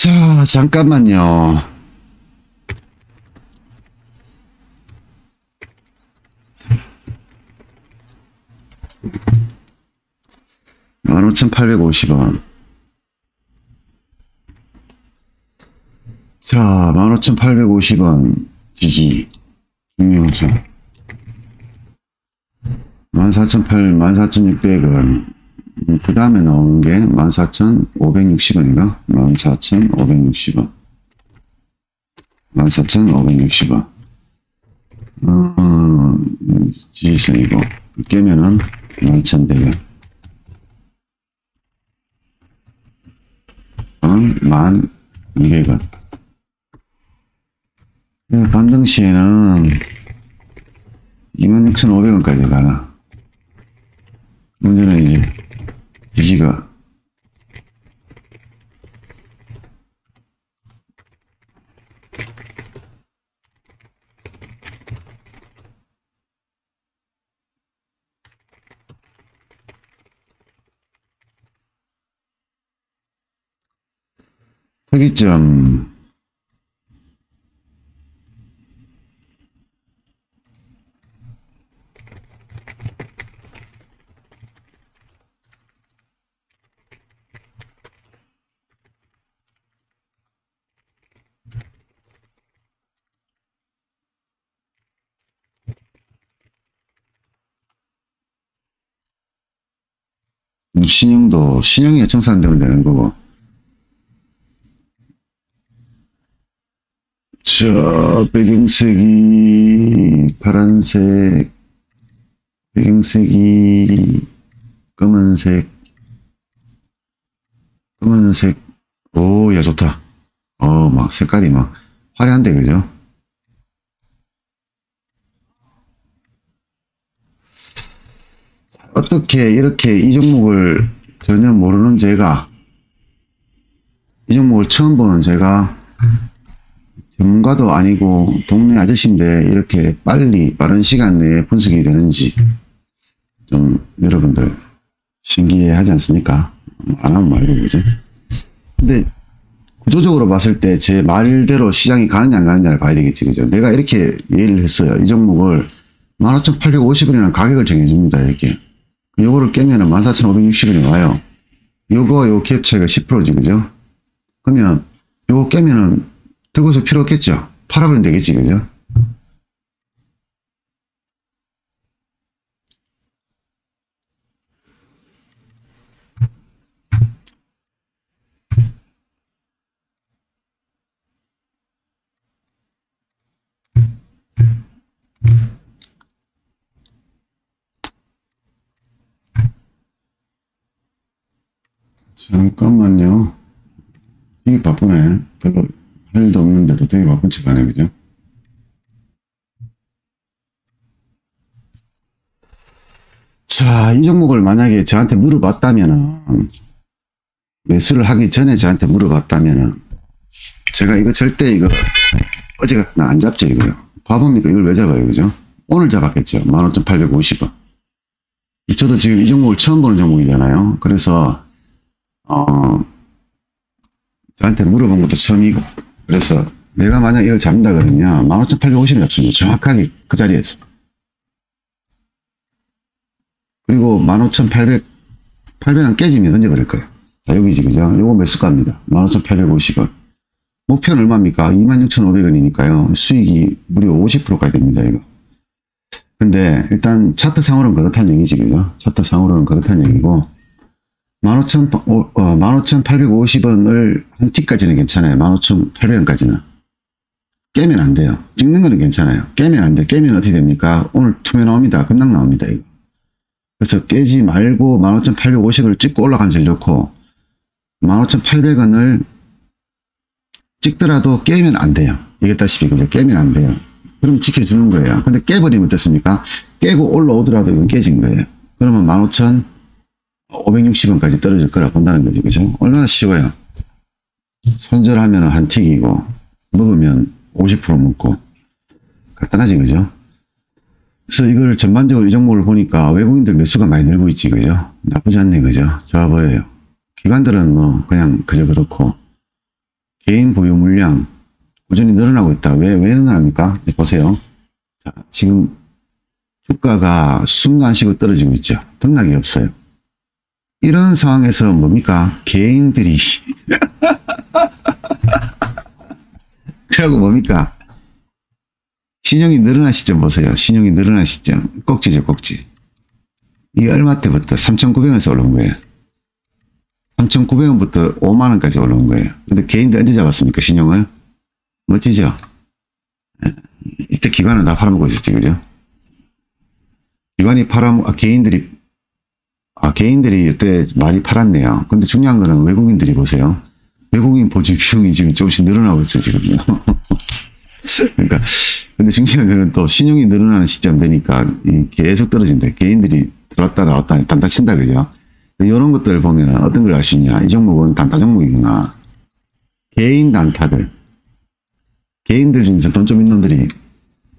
자, 잠깐만요. (15,850원) 자, 15,850원 지지 김명수 14,600원. 그 다음에 나오는 게 14,560원인가? 14,560원. 14,560원. 지지선이고, 깨면은 11,100원. 1,200원. 반등 시에는 26,500원까지 가나. 문제는 이제, 지지가 특이점 신형이 청산되면 되는 거고. 저 배경색이 파란색, 배경색이 검은색. 오, 야, 좋다. 막 색깔이 막 화려한데, 그죠? 어떻게 이렇게 이 종목을 전혀 모르는 제가, 이 종목을 처음 보는 제가, 전문가도 아니고 동네 아저씨인데 이렇게 빠른 시간 내에 분석이 되는지 좀 여러분들 신기해 하지 않습니까? 안 하면 말고, 그죠? 근데 구조적으로 봤을 때 제 말대로 시장이 가느냐 안 가느냐를 봐야 되겠지, 그죠? 내가 이렇게 예를 했어요. 이 종목을 15,850원이라는 가격을 정해줍니다, 이렇게. 요거를 깨면은 14,560원이 와요. 요거와 요 갭 차이가 10%지, 그죠? 그러면 요거 깨면은 들고 있을 필요 없겠죠? 팔아버리면 되겠지, 그죠? 잠깐만요. 되게 바쁘네. 별로 할 일도 없는데도 되게 바쁜 척 하네, 그죠? 자, 이 종목을 만약에 저한테 물어봤다면은, 매수를 하기 전에 저한테 물어봤다면은, 제가 이거 절대 이거, 어제 안 잡죠, 이거요. 봐봅니까? 이걸 왜 잡아요, 그죠? 오늘 잡았겠죠. 15,850원. 저도 지금 이 종목을 처음 보는 종목이잖아요. 그래서, 저한테 물어본 것도 처음이고, 그래서 내가 만약 이걸 잡는다 그러면 15,850원 잡습니다. 정확하게 그 자리에서. 그리고 15,800원 깨지면 던져버릴 거예요. 자, 여기지, 그죠? 요거 매수가입니다. 15,850원. 목표는 얼마입니까? 26,500원이니까요. 수익이 무려 50%까지 됩니다, 이거. 근데 일단 차트상으로는 그렇다는 얘기지, 그죠? 차트상으로는 그렇다는 얘기고, 15,850원을 한 티까지는 괜찮아요. 15,800원까지는. 깨면 안 돼요. 찍는 거는 괜찮아요. 깨면 안 돼. 깨면 어떻게 됩니까? 오늘 투매 나옵니다. 급락 나옵니다, 이거. 그래서 깨지 말고 15,850원을 찍고 올라가면 제일 좋고, 15,800원을 찍더라도 깨면 안 돼요. 이겼다시피, 그죠? 깨면 안 돼요. 그럼 지켜주는 거예요. 근데 깨버리면 어떻습니까? 깨고 올라오더라도 이건 깨진 거예요. 그러면 15,560원까지 떨어질 거라 본다는 거죠, 그죠? 얼마나 쉬워요. 손절하면 한 틱이고, 먹으면 50% 먹고, 간단하지, 그죠? 그래서 이걸 전반적으로 이 종목을 보니까 외국인들 매수가 많이 늘고 있지, 그죠? 나쁘지 않네, 그죠? 좋아 보여요. 기관들은 뭐, 그냥 그저 그렇고, 개인 보유 물량 꾸준히 늘어나고 있다. 왜 늘어납니까? 보세요. 자, 지금 주가가 숨도 안 쉬고 떨어지고 있죠. 등락이 없어요. 이런 상황에서 뭡니까? 개인들이 그러고 뭡니까? 신용이 늘어난 시점 보세요. 신용이 늘어난 시점. 꼭지죠, 꼭지. 이게 얼마 때부터? 3,900원에서 올라온 거예요. 3,900원부터 5만원까지 올라온 거예요. 근데 개인들 언제 잡았습니까? 신용을? 멋지죠? 이때 기관은 다 팔아먹고 있었지, 그죠? 기관이 개인들이 이때 많이 팔았네요. 근데 중요한 거는 외국인들이 보세요. 외국인 보증 비용이 지금 조금씩 늘어나고 있어요, 지금요. 그러니까, 근데 중요한 거는 또 신용이 늘어나는 시점 되니까 계속 떨어진다. 개인들이 들어왔다 나왔다 단타 친다, 그죠? 이런 것들을 보면 어떤 걸 알 수 있냐. 이 종목은 단타 종목이구나. 개인 단타들. 개인들 중에서 돈 좀 있는 놈들이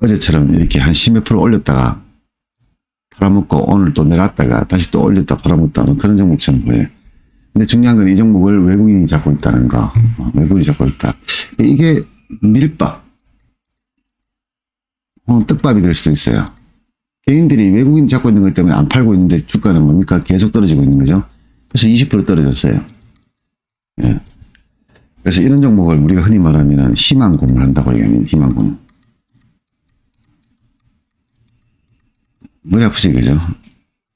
어제처럼 이렇게 한 10몇 프로 올렸다가 팔아먹고 오늘 또 내렸다가 다시 또 올렸다 팔아먹다는 그런 종목처럼 보여요. 근데 중요한 건 이 종목을 외국인이 잡고 있다는 거. 외국인이 잡고 있다. 이게 밀밥. 떡밥이 될 수도 있어요. 개인들이 외국인이 잡고 있는 것 때문에 안 팔고 있는데 주가는 뭡니까? 계속 떨어지고 있는 거죠. 그래서 20% 떨어졌어요. 예. 그래서 이런 종목을 우리가 흔히 말하면 희망공을 한다고 얘기합니다. 희망공. 머리 아프지, 그죠?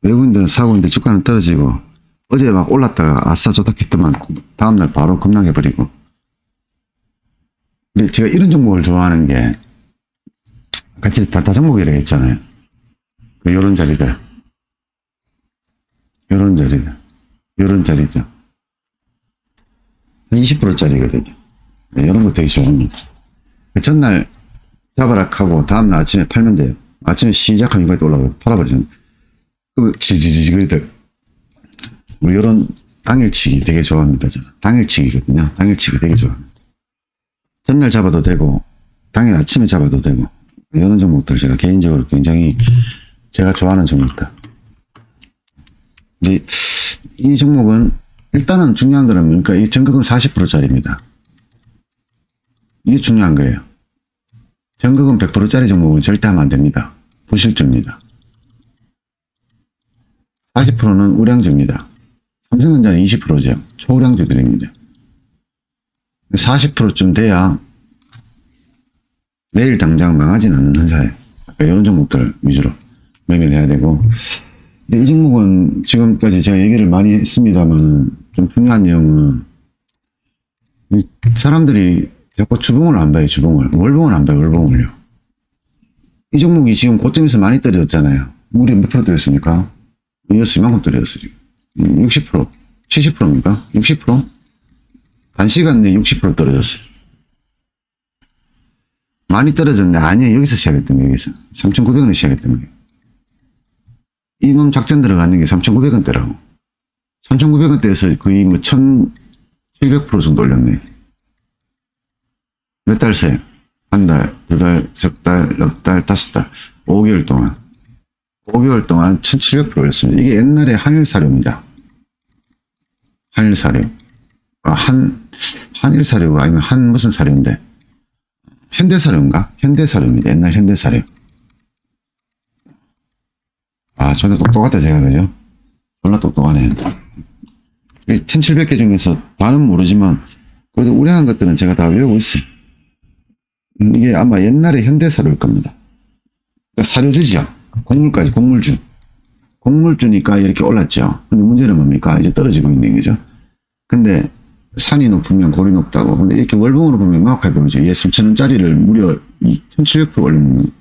외국인들은 사고 있는데 주가는 떨어지고 어제 막 올랐다가 아싸 좋다 했더만 다음날 바로 급락해버리고. 근데 제가 이런 종목을 좋아하는 게 같이 단타 종목이라고 했잖아요. 요런 자리들. 요런 자리들. 20%짜리거든요. 이런 거 되게 좋아합니다. 전날 잡아라 하고 다음날 아침에 팔면 돼요. 아침에 시작하면 이거에 또 올라가고 팔아버리잖아요. 지지지지 그래도 이런 당일치기 되게 좋아합니다. 저는. 당일치기거든요. 당일치기 되게 좋아합니다. 전날 잡아도 되고 당일 아침에 잡아도 되고 이런 종목들 제가 개인적으로 굉장히 제가 좋아하는 종목들. 근데 이 종목은 일단은 중요한 거는 뭡니까? 이 전극은 40%짜리입니다. 이게 중요한 거예요. 전극은 100%짜리 종목은 절대 하면 안 됩니다. 부실주입니다. 40%는 우량주입니다. 삼성전자는 20%죠. 초우량주들입니다. 40%쯤 돼야 내일 당장 망하진 않는 회사에 이런 종목들 위주로 매매를 해야 되고. 근데 이 종목은 지금까지 제가 얘기를 많이 했습니다만 좀 중요한 내용은 사람들이 자꾸 주봉을 안 봐요. 주봉을. 월봉을 안 봐요. 월봉을요. 이 종목이 지금 고점에서 많이 떨어졌잖아요. 우리 몇 프로 떨어졌습니까? 이만큼 떨어졌어요. 지금. 60%, 70%입니까? 60%? 단시간 내에 60% 떨어졌어요. 많이 떨어졌는데 아니에요. 여기서 시작했던 거예요. 여기서. 3,900원에 시작했던 거예요. 이놈 작전 들어가는 게 3,900원대라고. 3,900원대에서 거의 뭐 1,700% 정도 올렸네. 몇 달 새? 한 달, 두 달, 석 달, 넉 달, 다섯 달, 5개월 동안. 5개월 동안 1,700% 올렸습니다. 이게 옛날에 한일사료입니다. 한일사료. 한일사료가 아니면 한 무슨 사료인데. 현대사료인가? 현대사료입니다. 옛날 현대사료. 존나 똑똑하다, 제가, 그죠? 졸라 똑똑하네. 1700개 중에서 다는 모르지만, 그래도 우량한 것들은 제가 다 외우고 있어요. 이게 아마 옛날에 현대사료일 겁니다. 그러니까 사료주죠. 곡물까지, 곡물주. 곡물주니까 이렇게 올랐죠. 근데 문제는 뭡니까? 이제 떨어지고 있는 거죠. 근데 산이 높으면 골이 높다고. 근데 이렇게 월봉으로 보면 명확하게 보이죠. 얘 3,000원짜리를 무려 1,700% 올리면,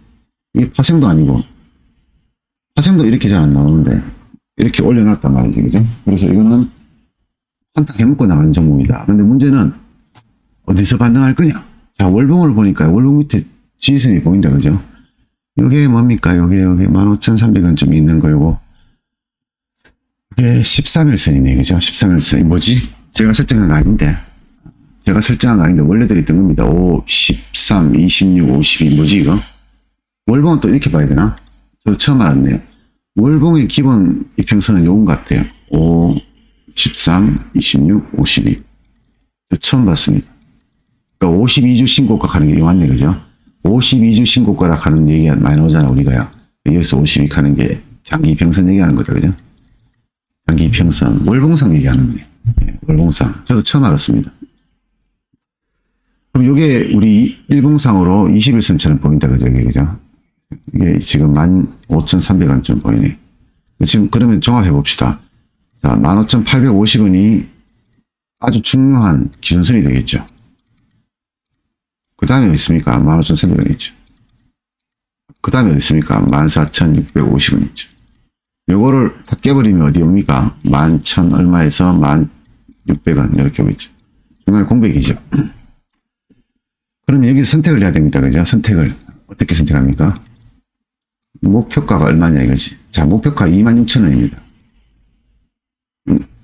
이게 파생도 아니고, 파생도 이렇게 잘 안 나오는데 이렇게 올려놨단 말이죠. 그죠? 그래서 이거는 한타 개먹고 나가는 종목이다. 근데 문제는 어디서 반등할 거냐? 자, 월봉을 보니까 월봉 밑에 지지선이 보인다. 그죠? 이게 뭡니까? 요게 15,300원 좀 있는 거고, 이게 13일선이네. 그죠? 13일선이 뭐지? 제가 설정한 거 아닌데. 원래대로 있던 겁니다. 5, 13, 26, 52 뭐지 이거? 월봉은 또 이렇게 봐야 되나? 저 처음 알았네요. 월봉의 기본 이평선은 요건 같아요. 5, 13, 26, 52. 저 처음 봤습니다. 그러니까 52주 신고가 하는 게 맞네, 그죠? 52주 신고가라 하는 얘기가 많이 나오잖아, 우리가요. 여기서 52 하는 게 장기 평선 얘기하는 거죠, 그죠? 장기 평선, 월봉상 얘기하는 거예요. 네, 월봉상. 저도 처음 알았습니다. 그럼 이게 우리 일봉상으로 21선처럼 보인다, 그죠? 그죠? 이게 지금 15,300원쯤 보이네. 지금 그러면 종합해 봅시다. 자, 15,850원이 아주 중요한 기준선이 되겠죠. 그 다음에 어디 있습니까? 15,300원 있죠. 그 다음에 어디 있습니까? 14,650원 있죠. 요거를 다 깨버리면 어디 옵니까? 11,000 얼마에서 1,600원 이렇게 오겠죠. 중간에 공백이죠. 그럼 여기서 선택을 해야 됩니다. 그죠? 선택을. 어떻게 선택합니까? 목표가가 얼마냐 이거지. 자, 목표가 26,000원입니다.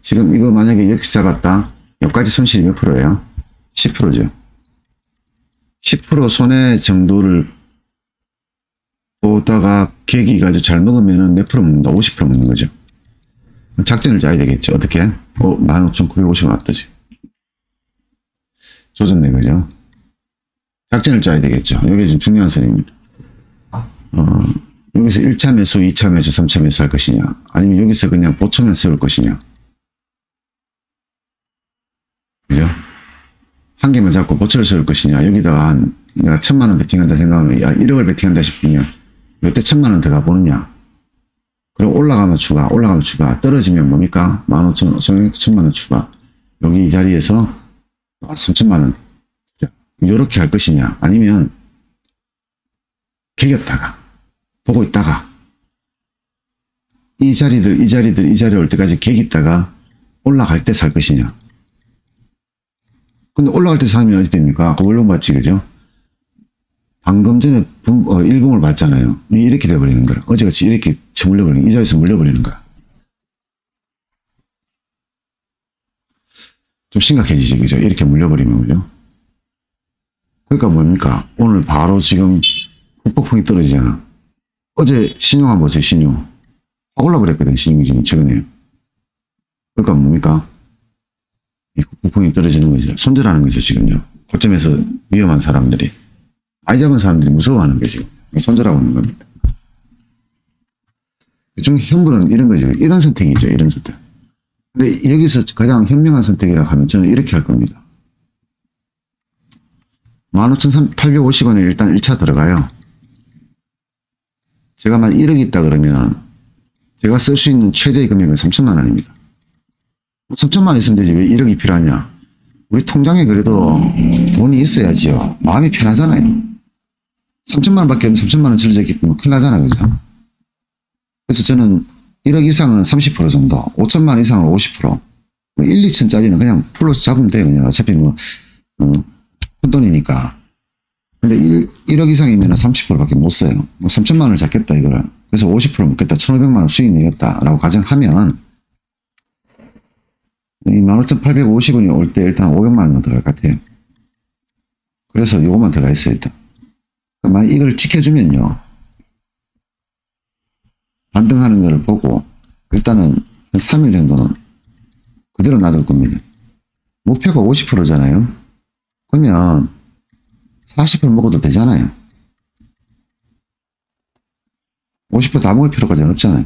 지금 이거 만약에 여기 잡았다. 여기까지 손실이 몇 프로예요? 10%죠. 10% 손해 정도를 보다가 계기가 아주 잘 먹으면은 몇 프로 먹는다? 50% 먹는 거죠. 작전을 짜야 되겠죠. 어떻게? 15,950원 왔다지. 조졌네, 그죠? 작전을 짜야 되겠죠. 이게 지금 중요한 선입니다. 여기서 1차 매수, 2차 매수, 3차 매수 할 것이냐, 아니면 여기서 그냥 보초만 세울 것이냐. 그죠? 한 개만 잡고 보초를 세울 것이냐. 여기다가 내가 1,000만원 베팅한다 생각하면, 야, 1억을 베팅한다 싶으면, 이때 1,000만원 들어가 보느냐. 그럼 올라가면 추가, 올라가면 추가, 떨어지면 뭡니까? 15,000원, 1,000만원 추가. 여기 이 자리에서 3,000만원. 요렇게 할 것이냐. 아니면, 개겼다가, 보고 있다가, 이 자리 올 때까지 개기다가 올라갈 때 살 것이냐. 근데 올라갈 때 사면 어디 됩니까? 원론 받지, 그죠? 방금 전에 일봉을 봤잖아요. 이렇게 돼버리는 거야. 어제같이 이렇게 쳐물려버리는 거야. 이 자리에서 물려버리는 거야. 좀 심각해지지, 그죠? 이렇게 물려버리면, 그죠? 그러니까 뭡니까? 오늘 바로 지금 국보풍이 떨어지잖아. 어제 신용 한번 보세요, 신용. 확 올라버렸거든, 신용이 지금 최근에. 그러니까 뭡니까? 이 국보풍이 떨어지는 거죠. 손절하는 거죠, 지금요. 고점에서 위험한 사람들이. 많이 잡은 사람들이 무서워하는 거죠. 손절하고 있는 겁니다. 좀 현물은 이런 거죠. 이런 선택이죠, 이런 선택. 근데 여기서 가장 현명한 선택이라고 하면 저는 이렇게 할 겁니다. 15,850원에 일단 1차 들어가요. 제가 만 1억 있다 그러면 제가 쓸 수 있는 최대의 금액은 3,000만 원입니다. 3,000만 원 있으면 되지 왜 1억이 필요하냐. 우리 통장에 그래도 돈이 있어야지요. 마음이 편하잖아요. 3,000만 원밖에 없는 3,000만 원 질러졌기 때문에 큰일 나잖아, 그죠? 그래서 저는 1억 이상은 30% 정도, 5,000만 원 이상은 50%, 1, 2천짜리는 그냥 풀로 잡으면 돼요. 그냥 어차피 뭐, 큰 돈이니까. 근데 1억 이상이면 30%밖에 못 써요. 뭐 3,000만 원을 잡겠다, 이거를. 그래서 50% 먹겠다, 1,500만 원 수익 내겠다라고 가정하면, 이 15,850원이 올 때 일단 500만 원만 들어갈 것 같아요. 그래서 요것만 들어가 있어요, 일단. 만약 이걸 지켜주면요. 반등하는 걸 보고, 일단은 한 3일 정도는 그대로 놔둘 겁니다. 목표가 50%잖아요. 그러면 40% 먹어도 되잖아요. 50% 다 먹을 필요까지는 없잖아요.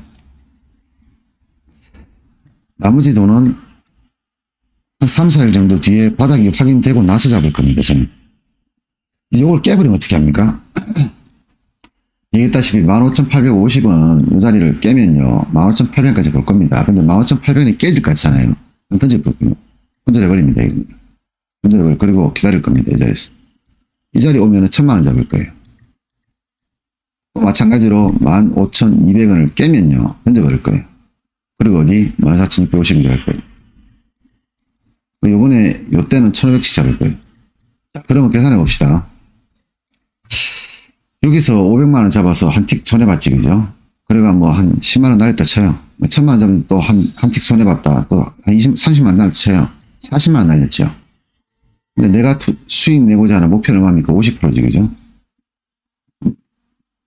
나머지 돈은 한 3, 4일 정도 뒤에 바닥이 확인되고 나서 잡을 겁니다, 저는. 이걸 깨버리면 어떻게 합니까? 얘기했다시피 15,850원 이 자리를 깨면요. 15,800원까지 볼 겁니다. 근데 15,800원이 깨질 것 같잖아요. 던져버립니다. 던져버립니다. 던져버리고 그리고 기다릴 겁니다. 이 자리에서. 이 자리 오면은 1,000만 원 잡을 거예요. 또 마찬가지로 15,200원을 깨면요. 던져버릴 거예요. 그리고 어디? 14,650원 잡을 거예요. 요번에 요때는 1,500씩 잡을 거예요. 자, 그러면 계산해 봅시다. 여기서 500만 원 잡아서 한 틱 손해봤지, 그죠? 그래가 뭐 한 10만 원 날렸다 쳐요. 1,000만 원 잡으면 또 한 틱 손해봤다. 또 한 30만 원 날렸다 쳐요. 40만 원 날렸죠. 근데 내가 수익 내고자 하는 목표는 얼마입니까? 50%지, 그죠?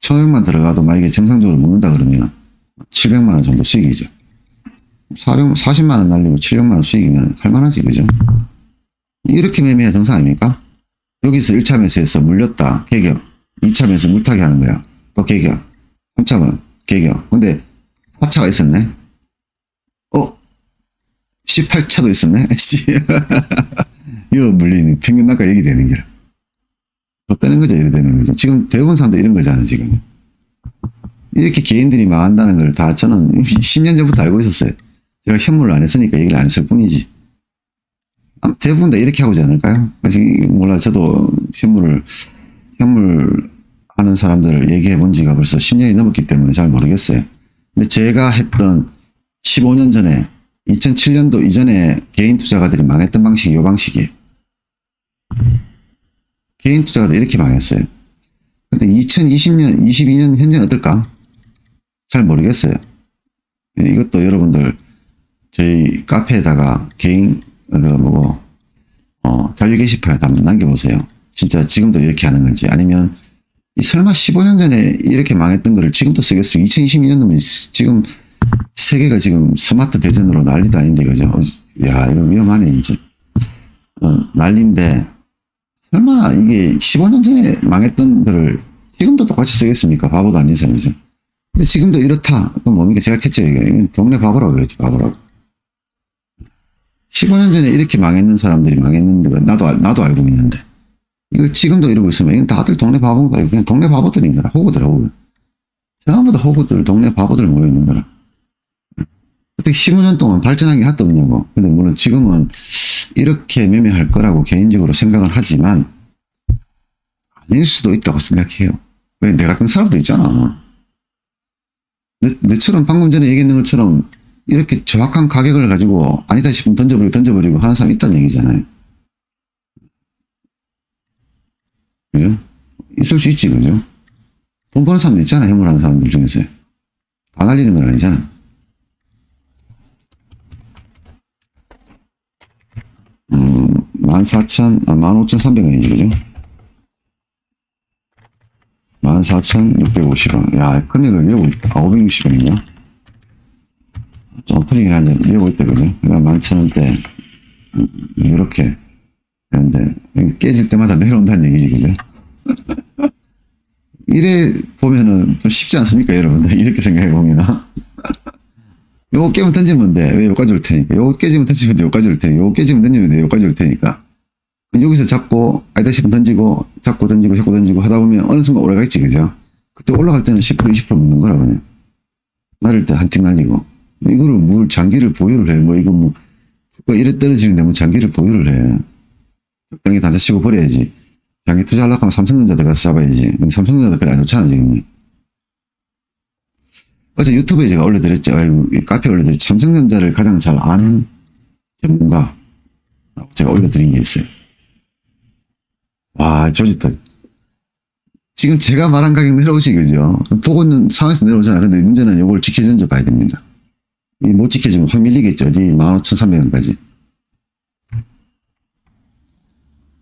1,500만 들어가도 만약에 정상적으로 먹는다 그러면 700만 원 정도 수익이죠. 40만 원 날리고 700만 원 수익이면 할만하지, 그죠? 이렇게 매매가 정상 아닙니까? 여기서 1차 매수해서 물렸다. 개격. 2차 매수 물타기 하는 거야. 또 개격. 3차는 개격. 근데 4차가 있었네. 18차도 있었네. 이거 물리는 평균 단가 얘기 되는 게라. 줬다는 거죠. 이래 되는 거죠. 지금 대부분 사람들 이런 거잖아요. 지금. 이렇게 개인들이 망한다는 걸 다 저는 10년 전부터 알고 있었어요. 제가 현물을 안 했으니까 얘기를 안 했을 뿐이지. 대부분 다 이렇게 하고지 않을까요? 몰라. 저도 현물 하는 사람들을 얘기해 본 지가 벌써 10년이 넘었기 때문에 잘 모르겠어요. 근데 제가 했던 15년 전에 2007년도 이전에 개인 투자가들이 망했던 방식이 이 방식이에요. 개인 투자가들 이렇게 망했어요. 근데 2020년, 22년 현재는 어떨까? 잘 모르겠어요. 이것도 여러분들 저희 카페에다가 개인 자유 게시판에 한번 남겨보세요. 진짜 지금도 이렇게 하는 건지, 아니면 설마 15년 전에 이렇게 망했던 거를 지금도 쓰겠어요? 2022년도면 지금 세계가 지금 스마트 대전으로 난리도 아닌데, 그죠? 야, 이거 위험하네, 이제. 난리인데, 설마 이게 15년 전에 망했던 거를 지금도 똑같이 쓰겠습니까? 바보도 아닌 사람이죠. 근데 지금도 이렇다. 그럼 뭡니까? 제가 켰죠. 이건 동네 바보라고 그랬죠. 바보라고. 15년 전에 이렇게 망했는 사람들이 망했는데, 나도 알고 있는데, 이걸 지금도 이러고 있으면, 이건 다들 동네 바보다. 그냥 동네 바보들인 거라. 호구들, 호구. 전부 다 호구들, 동네 바보들 모여있는 거라. 어떻게 15년 동안 발전한 게 하나도 없냐고. 근데 물론 지금은 이렇게 매매할 거라고 개인적으로 생각을 하지만, 아닐 수도 있다고 생각해요. 왜? 내 같은 사람도 있잖아. 내처럼 방금 전에 얘기했는 것처럼 이렇게 정확한 가격을 가지고 아니다 싶으면 던져버리고 하는 사람이 있다는 얘기잖아요. 그죠? 있을 수 있지, 그죠? 돈 버는 사람도 있잖아, 현물하는 사람들 중에서. 다 날리는 건 아니잖아. 음, 15,300원이지, 그죠? 14,650원. 야, 금액을 외우고 있다. 560원이냐? 좀 풀리긴 한데, 외우고 있다, 그죠? 그 다음 11,000원대. 이렇게 되는데, 깨질 때마다 내려온다는 얘기지, 그죠? 이래 보면은 좀 쉽지 않습니까, 여러분들? 이렇게 생각해보면. 요거 깨면 던지면 돼. 왜 여기까지 올 테니까. 요거 깨지면 던지면 돼. 여기까지 올 테니까. 요거 깨지면 던지면 돼. 여기까지 올 테니까. 여기서 잡고, 아니다 싶으면 던지고, 잡고 던지고 하다 보면 어느 순간 올라가겠지, 그죠? 그때 올라갈 때는 10%, 20% 먹는 거라, 그냥. 날릴 때 한틱 날리고. 이거를 뭘 장기를 보유를 해. 뭐, 이거 뭐, 주가 이래 떨어지는데 뭐 장기를 보유를 해. 적당히 단자치고 버려야지. 장기 투자하려고 하면 삼성전자 들어가서 잡아야지. 근데 삼성전자 그래 안 좋잖아, 지금. 어제 유튜브에 제가 올려드렸죠. 카페에 올려드렸죠. 삼성전자를 가장 잘 아는 전문가. 제가 올려드린 게 있어요. 와, 조짓다. 지금 제가 말한 가격 내려오시, 그죠? 보고 있는 상황에서 내려오잖아. 근데 문제는 이걸 지켜주는지 봐야 됩니다. 이 못 지켜주면 확 밀리겠죠. 어디 15,300원까지.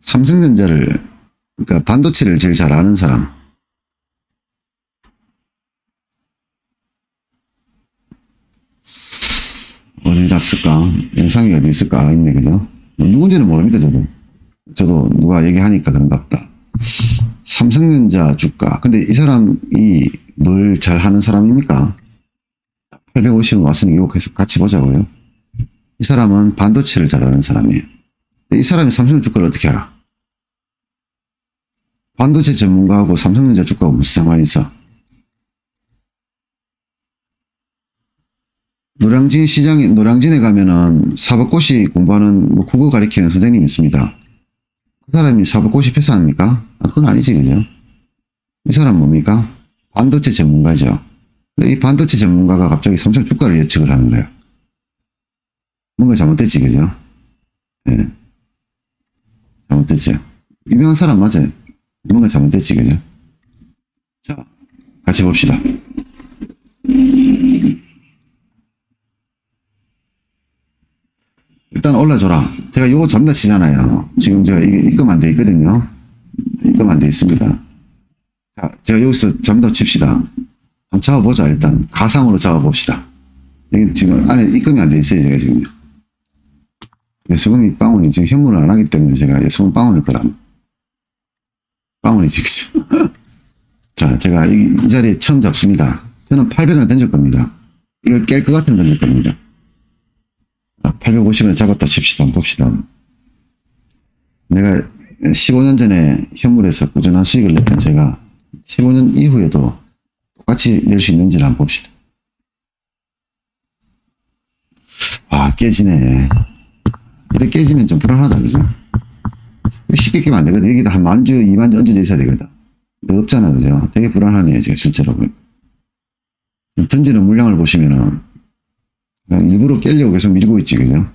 삼성전자를, 그러니까 반도체를 제일 잘 아는 사람. 어디 났을까? 영상이 어디 있을까? 있네, 그죠? 누군지는 모릅니다, 저도 누가 얘기하니까 그런가 보다. 삼성전자 주가. 근데 이 사람이 뭘 잘 하는 사람입니까? 850원 왔으니 이거 계속 같이 보자고요. 이 사람은 반도체를 잘 아는 사람이에요. 이 사람이 삼성 주가를 어떻게 알아? 반도체 전문가하고 삼성전자 주가하고 무슨 상관이 있어? 노량진에 가면은 사법고시 공부하는 뭐 국어 가리키는 선생님이 있습니다. 그 사람이 사법고시 패스합니까? 그건 아니지, 그죠? 이 사람 뭡니까? 반도체 전문가죠. 근데 이 반도체 전문가가 갑자기 삼성 주가를 예측을 하는 거예요. 뭔가 잘못됐지, 그죠? 네. 잘못됐죠. 유명한 사람 맞아요. 뭔가 잘못됐지, 그죠? 자, 같이 봅시다. 일단 올라줘라. 제가 요거 전부 다 치잖아요. 지금 제가 이게 입금 안 돼 있거든요. 입금 안 돼 있습니다. 자, 제가 여기서 전부 다 칩시다. 한번 잡아보자, 일단. 가상으로 잡아봅시다. 여기 지금 안에 입금이 안 돼 있어요, 제가 지금. 예수금이 빵원이 지금 현물을 안 하기 때문에 제가 예수금 빵원일 거다. 빵원이지, 그죠? 자, 제가 이 자리에 처음 잡습니다. 저는 800원 던질 겁니다. 이걸 깰 것 같으면 던질 겁니다. 850원 잡았다 칩시다. 한번 봅시다. 내가 15년 전에 현물에서 꾸준한 수익을 냈던 제가 15년 이후에도 똑같이 낼 수 있는지를 한번 봅시다. 아, 깨지네. 이렇게 깨지면 좀 불안하다, 그죠? 쉽게 깨면 안 되거든. 여기다 한 10,000주, 20,000주 얹어져 있어야 되거든. 근데 없잖아, 그죠? 되게 불안하네요, 지금 실제로. 던지는 물량을 보시면은, 그냥 일부러 깨려고 계속 밀고 있지, 그죠?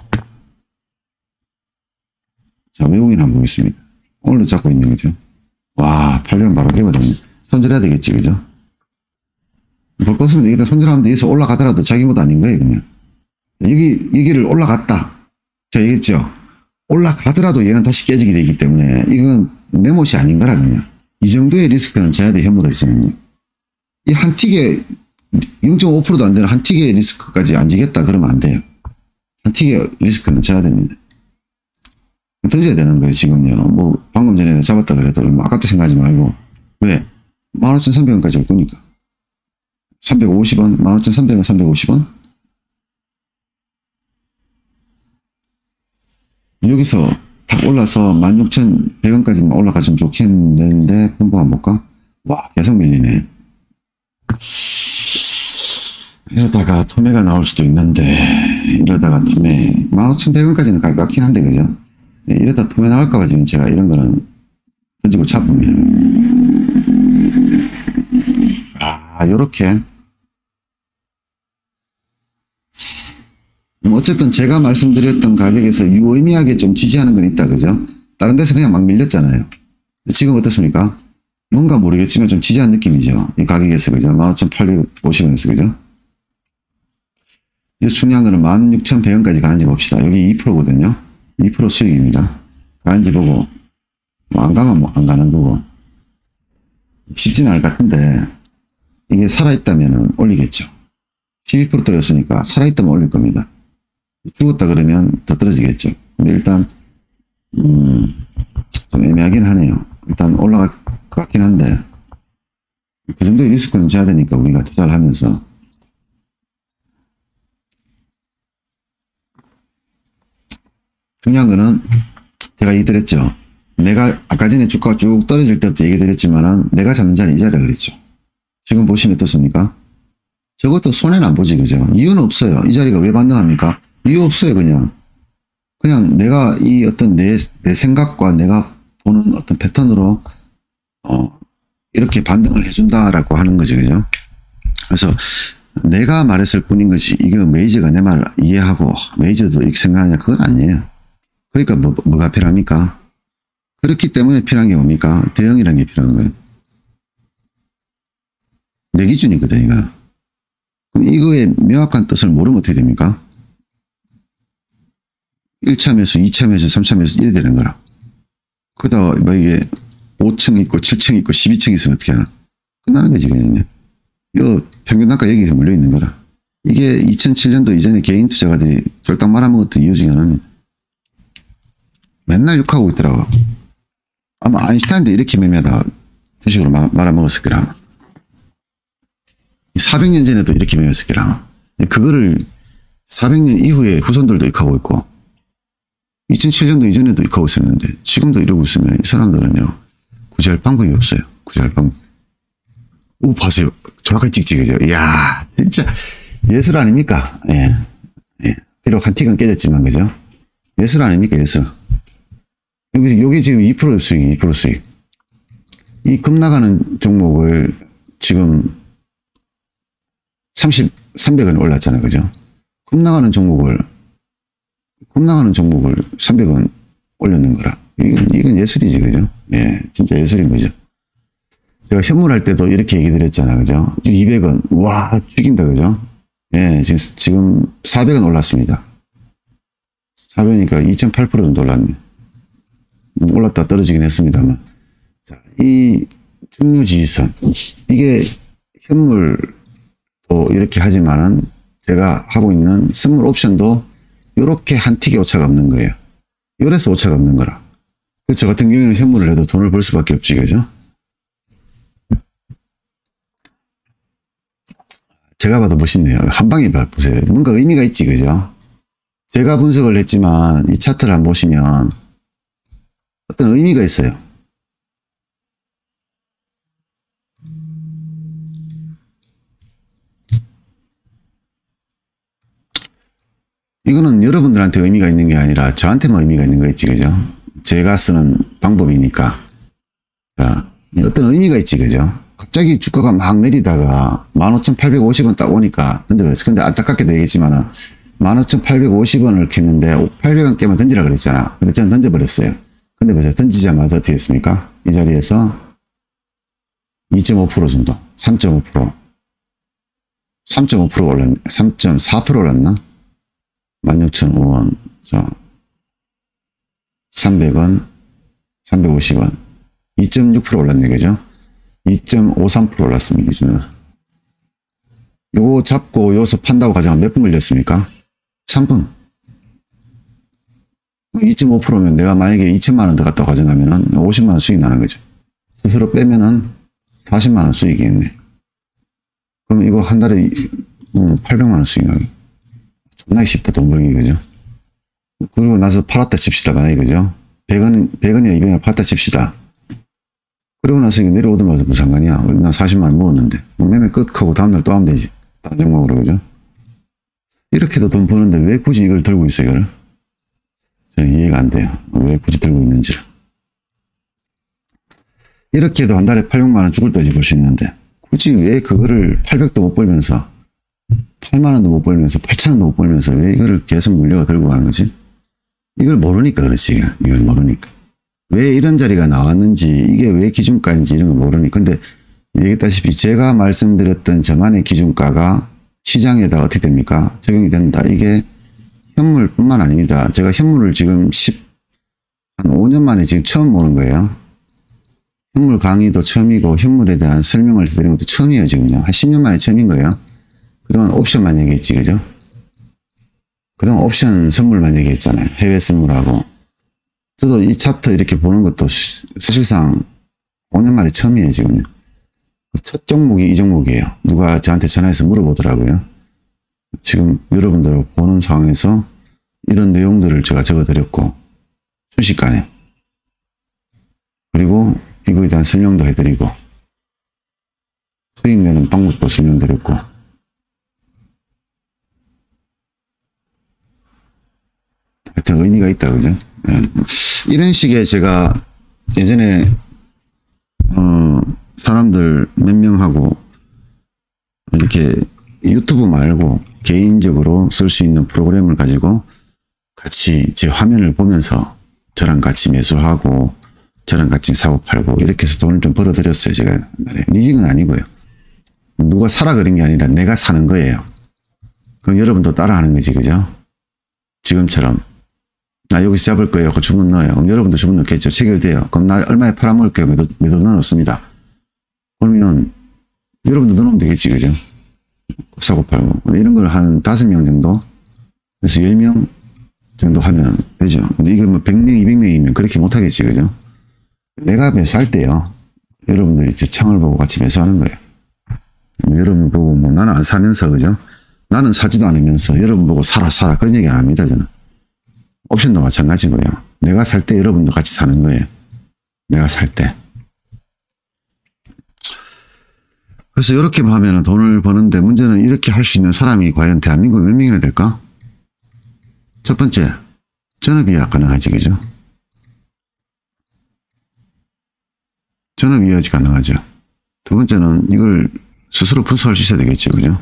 자, 외국인 한번 보겠습니다. 오늘도 잡고 있는 거죠. 와, 800원 바로 깨거든요. 손절해야 되겠지, 그죠? 볼 거 없으면 여기다 손절하면 여기서 올라가더라도 자기 못 아닌 거예요, 그냥. 여기를 올라갔다. 제가 얘기했죠. 올라가더라도 얘는 다시 깨지게 되기 때문에 이건 내 못이 아닌 거라, 그냥. 이 정도의 리스크는 져야 돼, 현물에 있으면요. 이 한 틱에 0.5%도 안 되는 한 틱의 리스크까지 안 지겠다 그러면 안 돼요. 한 틱의 리스크는 져야 됩니다. 던져야 되는 거예요, 지금요. 뭐, 방금 전에 잡았다 그래도 뭐 아깝다 생각하지 말고. 왜? 15,300원까지 올 거니까. 350원, 15,300원, 350원? 여기서 탁 올라서 16,100원까지만 올라가주면 좋겠는데, 본부 한번 볼까? 와, 계속 밀리네. 이러다가 투매가 나올 수도 있는데, 이러다가 투매, 15,100원까지는 갈 것 같긴 한데, 그죠? 이러다 투매 나올까봐 지금 제가 이런 거는 던지고 차쁩니다. 아, 요렇게. 뭐 어쨌든 제가 말씀드렸던 가격에서 유의미하게 좀 지지하는 건 있다, 그죠? 다른 데서 그냥 막 밀렸잖아요. 지금 어떻습니까? 뭔가 모르겠지만 좀 지지한 느낌이죠. 이 가격에서, 그죠? 15,850원에서, 그죠? 이 중요한 거는 16,100원까지 가는지 봅시다. 여기 2%거든요. 2% 수익입니다. 가는지 보고, 뭐 안 가면 뭐 안 가는 거고. 쉽지는 않을 것 같은데, 이게 살아있다면 올리겠죠. 12% 떨어졌으니까 살아있다면 올릴 겁니다. 죽었다 그러면 더 떨어지겠죠. 근데 일단, 좀 애매하긴 하네요. 일단 올라갈 것 같긴 한데, 그 정도의 리스크는 져야 되니까 우리가 투자를 하면서. 중요한 거는 제가 얘기드렸죠. 내가 아까 전에 주가가 쭉 떨어질 때부터 얘기드렸지만은 내가 잡는 자리는 이 자리라 그랬죠. 지금 보시면 어떻습니까? 저것도 손해는 안 보지, 그죠? 이유는 없어요. 이 자리가 왜 반등합니까? 이유 없어요, 그냥. 그냥 내가 이 어떤 내 생각과 내가 보는 어떤 패턴으로, 이렇게 반등을 해준다라고 하는 거죠, 그죠? 그래서 내가 말했을 뿐인 것이, 이거 메이저가 내 말을 이해하고, 메이저도 이렇게 생각하냐, 그건 아니에요. 그러니까 뭐가 필요합니까? 그렇기 때문에 필요한 게 뭡니까? 대형이라는 게 필요한 거예요. 내 기준이거든, 이거는. 그럼 이거의 명확한 뜻을 모르면 어떻게 됩니까? 1차 매수, 2차 매수, 3차 매수 이래 되는 거라. 그러다 뭐 이게 5층 있고 7층 있고 12층 있으면 어떻게 하나? 끝나는 거지, 그냥. 이거 평균 단가 여기서 물려 있는 거라. 이게 2007년도 이전에 개인 투자가들이 쫄딱 말아먹었던 이유 중에 하나는 맨날 욕하고 있더라고. 아마 아인슈타인도 이렇게 매매하다가 주식으로 말아먹었을 거라. 400년 전에도 이렇게 매매했을 거라. 그거를 400년 이후에 후손들도 이렇게 하고 있고 2007년도 이전에도 이렇게 하고 있었는데 지금도 이러고 있으면 이 사람들은요 구제할 방법이 없어요. 구제할 방법. 오, 봐세요. 정확하게 찍지, 그죠? 이야, 진짜 예술 아닙니까? 예. 예. 비록 한 틱은 깨졌지만, 그죠? 예술 아닙니까? 예술. 여기 지금 2% 수익, 2% 수익. 이 급나가는 종목을 지금 300원 올랐잖아요. 그죠? 급나가는 종목을 300원 올렸는 거라. 이건 예술이지, 그죠? 예, 진짜 예술인 거죠. 제가 현물할 때도 이렇게 얘기 드렸잖아요. 그죠? 200원. 와, 죽인다, 그죠? 예, 지금 400원 올랐습니다. 400원이니까 2.8% 정도 올랐네. 올랐다 떨어지긴 했습니다만. 자, 이 중요지지선. 이게 현물도 이렇게 하지만은 제가 하고 있는 선물 옵션도 이렇게 한 틱의 오차가 없는 거예요. 요래서 오차가 없는 거라. 저 같은 경우에는 현물을 해도 돈을 벌 수밖에 없지, 그죠? 제가 봐도 멋있네요. 한 방에 보세요. 뭔가 의미가 있지, 그죠? 제가 분석을 했지만 이 차트를 한번 보시면 어떤 의미가 있어요. 이거는 여러분들한테 의미가 있는 게 아니라 저한테만 의미가 있는 거 있지, 그죠? 제가 쓰는 방법이니까. 자, 어떤 의미가 있지, 그죠? 갑자기 주가가 막 내리다가 15,850원 딱 오니까 던져버렸어. 근데 안타깝게도 얘기했지만은 15,850원을 켰는데 800원 깨면 던지라 그랬잖아. 근데 저는 던져버렸어요. 근데 보세요. 던지자마자 어떻게 했습니까? 이 자리에서 2.5% 정도, 3.5%, 3.5% 올랐네. 3.4% 올랐나? 16,000원, 300원, 350원, 2.6% 올랐네, 그죠? 2.53% 올랐습니다, 기준으로. 요거 잡고 여기서 판다고 가져가면 몇 분 걸렸습니까? 3분. 2.5%면 내가 만약에 2천만원 더 갖다 가져가면은 50만원 수익 나는 거죠. 스스로 빼면은 40만원 수익이 있네. 그럼 이거 한 달에 800만원 수익 나게. 존나게 쉽다, 돈 벌기, 그죠? 그리고 나서 팔았다 칩시다, 만약에, 그죠? 100원이나 200원이나 팔았다 칩시다. 그러고 나서 이게 내려오더마자 뭐 상관이야. 나 40만원 모았는데. 매매 끝하고 다음날 또 하면 되지. 딴 종목으로, 그죠? 이렇게도 돈 버는데 왜 굳이 이걸 들고 있어, 이걸? 저는 이해가 안 돼요. 왜 굳이 들고 있는지를. 이렇게 해도 한 달에 800만원 죽을 때지 벌 수 있는데, 굳이 왜 그거를 800도 못 벌면서, 8만원도 못 벌면서, 8천원도 못 벌면서 왜 이거를 계속 물려가 들고 가는 거지? 이걸 모르니까 그렇지. 이걸 모르니까. 왜 이런 자리가 나왔는지, 이게 왜 기준가인지 이런 거 모르니. 근데 얘기했다시피 제가 말씀드렸던 저만의 기준가가 시장에다 어떻게 됩니까? 적용이 된다. 이게 현물뿐만 아닙니다. 제가 현물을 지금 한 5년 만에 지금 처음 보는 거예요. 현물 강의도 처음이고 현물에 대한 설명을 드리는 것도 처음이에요, 지금요. 한 10년 만에 처음인 거예요. 그동안 옵션만 얘기했지, 그죠? 그동안 옵션 선물만 얘기했잖아요. 해외 선물하고. 저도 이 차트 이렇게 보는 것도 사실상 5년 만에 처음이에요, 지금. 첫 종목이 이 종목이에요. 누가 저한테 전화해서 물어보더라고요. 지금 여러분들 보는 상황에서 이런 내용들을 제가 적어드렸고, 순식간에. 그리고 이거에 대한 설명도 해드리고, 수익 내는 방법도 설명드렸고, 하여튼 의미가 있다, 그죠? 이런 식의 제가 예전에 사람들 몇 명하고 이렇게 유튜브 말고 개인적으로 쓸 수 있는 프로그램을 가지고 같이 제 화면을 보면서 저랑 같이 매수하고 저랑 같이 사고 팔고 이렇게 해서 돈을 좀 벌어들였어요. 제가 리징은 아니고요. 누가 사라 그런 게 아니라 내가 사는 거예요. 그럼 여러분도 따라하는 거지, 그죠? 지금처럼 나 여기서 잡을 거예요. 그 주문 넣어요. 그럼 여러분도 주문 넣겠죠. 체결돼요. 그럼 나 얼마에 팔아먹을게요. 매도 넣어놓습니다. 그러면 여러분도 넣어놓으면 되겠지, 그죠? 사고 팔고 이런 걸 한 5명 정도, 그래서 10명 정도 하면 되죠. 근데 이게 뭐 100명, 200명이면 그렇게 못하겠지, 그죠? 내가 매수할 때요, 여러분들이 제 창을 보고 같이 매수하는 거예요. 여러분 보고 뭐 나는 안 사면서, 그죠? 나는 사지도 않으면서 여러분 보고 사라 그런 얘기 안 합니다, 저는. 옵션도 마찬가지고요. 내가 살 때 여러분도 같이 사는 거예요. 내가 살 때. 그래서 이렇게 하면 돈을 버는데, 문제는 이렇게 할 수 있는 사람이 과연 대한민국에 몇 명이나 될까? 첫 번째, 전업이야 가능하지, 그죠? 전업이어야지 가능하죠. 두 번째는 이걸 스스로 분석할 수 있어야 되겠죠, 그죠?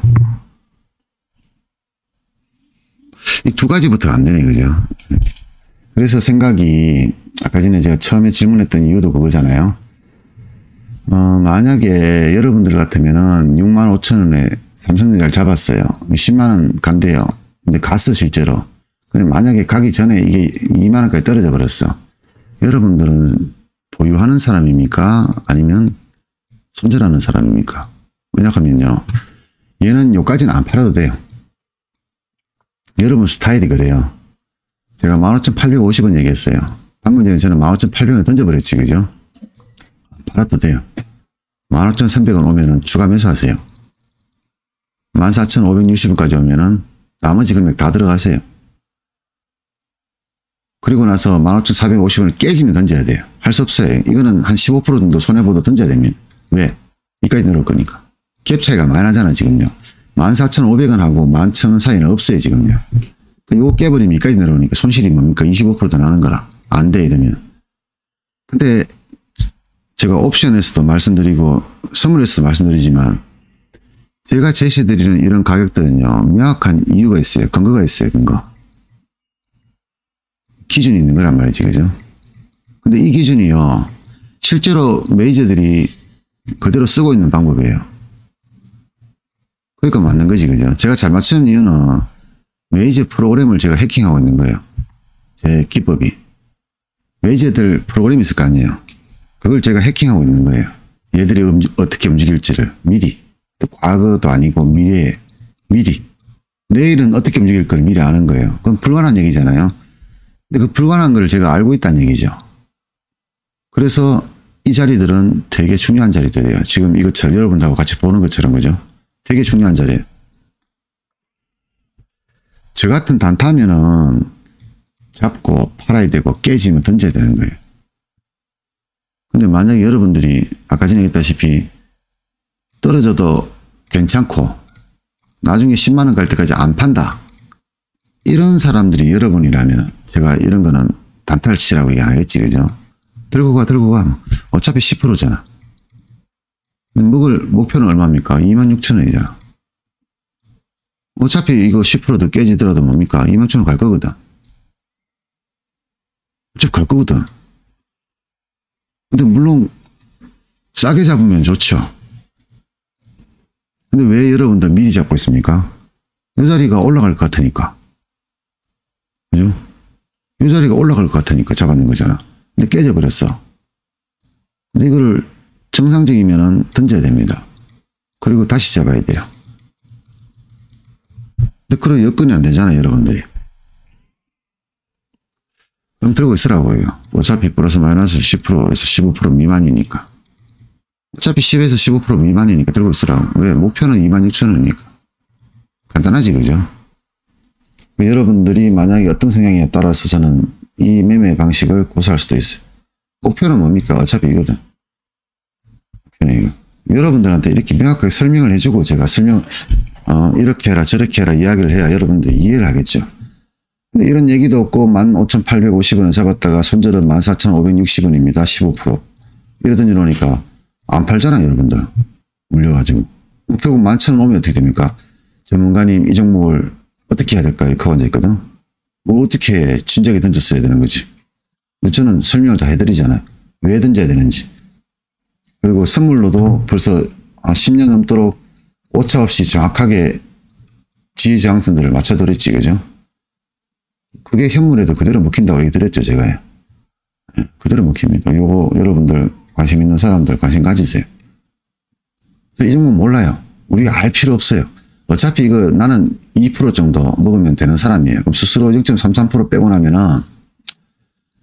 이 두 가지부터가 안 되네, 그죠? 그래서 생각이, 아까 전에 제가 처음에 질문했던 이유도 그거잖아요. 만약에 여러분들 같으면은 65,000원에 삼성전자를 잡았어요. 10만원 간대요. 근데 갔어, 실제로. 근데 만약에 가기 전에 이게 2만원까지 떨어져 버렸어. 여러분들은 보유하는 사람입니까? 아니면 손절하는 사람입니까? 왜냐하면요, 얘는 요까지는 안 팔아도 돼요. 여러분 스타일이 그래요. 제가 15,850원 얘기했어요. 방금 전에 저는 15,800원 던져버렸지, 그죠? 팔아도 돼요. 15,300원 오면은 추가 매수하세요. 14,560원까지 오면은 나머지 금액 다 들어가세요. 그리고 나서 15,450원을 깨지면 던져야 돼요. 할 수 없어요. 이거는 한 15% 정도 손해보도 던져야 됩니다. 왜? 이까지 내려올 거니까. 갭 차이가 많이 나잖아, 지금요. 14,500원하고 11,000원 사이는 없어요, 지금요. 이거 깨버리면 이까지 내려오니까 손실이 뭡니까? 25%더 나는 거라. 안 돼, 이러면. 근데 제가 옵션에서도 말씀드리고 선물에서도 말씀드리지만 제가 제시드리는 이런 가격들은요, 명확한 이유가 있어요. 근거가 있어요, 근거. 기준이 있는 거란 말이지, 그죠? 근데 이 기준이요, 실제로 메이저들이 그대로 쓰고 있는 방법이에요. 그러니까 맞는 거지, 그죠? 제가 잘 맞추는 이유는 메이저 프로그램을 제가 해킹하고 있는 거예요. 제 기법이. 메이저들 프로그램이 있을 거 아니에요. 그걸 제가 해킹하고 있는 거예요. 얘들이 어떻게 움직일지를 미리. 또 과거도 아니고 미래에 미리. 내일은 어떻게 움직일 걸 미리 아는 거예요. 그건 불가능한 얘기잖아요. 근데 그 불가능한 걸 제가 알고 있다는 얘기죠. 그래서 이 자리들은 되게 중요한 자리들이에요. 지금 이것처럼 여러분하고 같이 보는 것처럼, 그죠? 되게 중요한 자리예요. 저 같은 단타면은 잡고 팔아야 되고 깨지면 던져야 되는 거예요. 근데 만약에 여러분들이 아까 전에 얘기했다시피 떨어져도 괜찮고 나중에 10만원 갈 때까지 안 판다. 이런 사람들이 여러분이라면 제가 이런 거는 단타를 치라고 얘기 안 하겠지, 그죠? 들고 가. 어차피 10%잖아. 먹을 목표는 얼마입니까? 26,000원이잖아. 어차피 이거 10%더 깨지더라도 뭡니까? 26,000원 갈 거거든. 어차피 갈 거거든. 근데 물론 싸게 잡으면 좋죠. 근데 왜 여러분들 미리 잡고 있습니까? 이 자리가 올라갈 것 같으니까. 그죠? 이 자리가 올라갈 것 같으니까 잡았는 거잖아. 근데 깨져버렸어. 근데 이거를 정상적이면은 던져야 됩니다. 그리고 다시 잡아야 돼요. 근데 그런 여건이 안 되잖아요, 여러분들이. 그럼 들고 있으라고요. 어차피 플러스 마이너스 10%에서 15% 미만이니까. 어차피 10에서 15% 미만이니까 들고 있으라고. 왜? 목표는 26,000원이니까. 간단하지, 그죠? 여러분들이 만약에 어떤 성향에 따라서 저는 이 매매 방식을 고수할 수도 있어요. 목표는 뭡니까? 어차피 이거든. 목표는 이거. 여러분들한테 이렇게 명확하게 설명을 해주고 제가 이렇게 해라 저렇게 해라 이야기를 해야 여러분들이 이해를 하겠죠. 근데 이런 얘기도 없고 15,850원을 잡았다가 손절은 14,560원입니다. 15%. 이래 던져놓으니까 안 팔잖아요, 여러분들. 물려가지고. 결국 11,000원 오면 어떻게 됩니까? 전문가님 이 종목을 어떻게 해야 될까요? 그거 앉아 있거든. 뭘 어떻게 진작에 던졌어야 되는 거지. 근데 저는 설명을 다 해드리잖아요. 왜 던져야 되는지. 그리고 선물로도 벌써 10년 넘도록 오차없이 정확하게 지지저항선들을 맞춰드렸지, 그죠? 그게 현물에도 그대로 먹힌다고 얘기 드렸죠, 제가. 그대로 먹힙니다. 요거 여러분들 관심 있는 사람들 관심 가지세요. 이 종목 몰라요. 우리가 알 필요 없어요. 어차피 이거 나는 2% 정도 먹으면 되는 사람이에요. 그럼 스스로 0.33% 빼고 나면은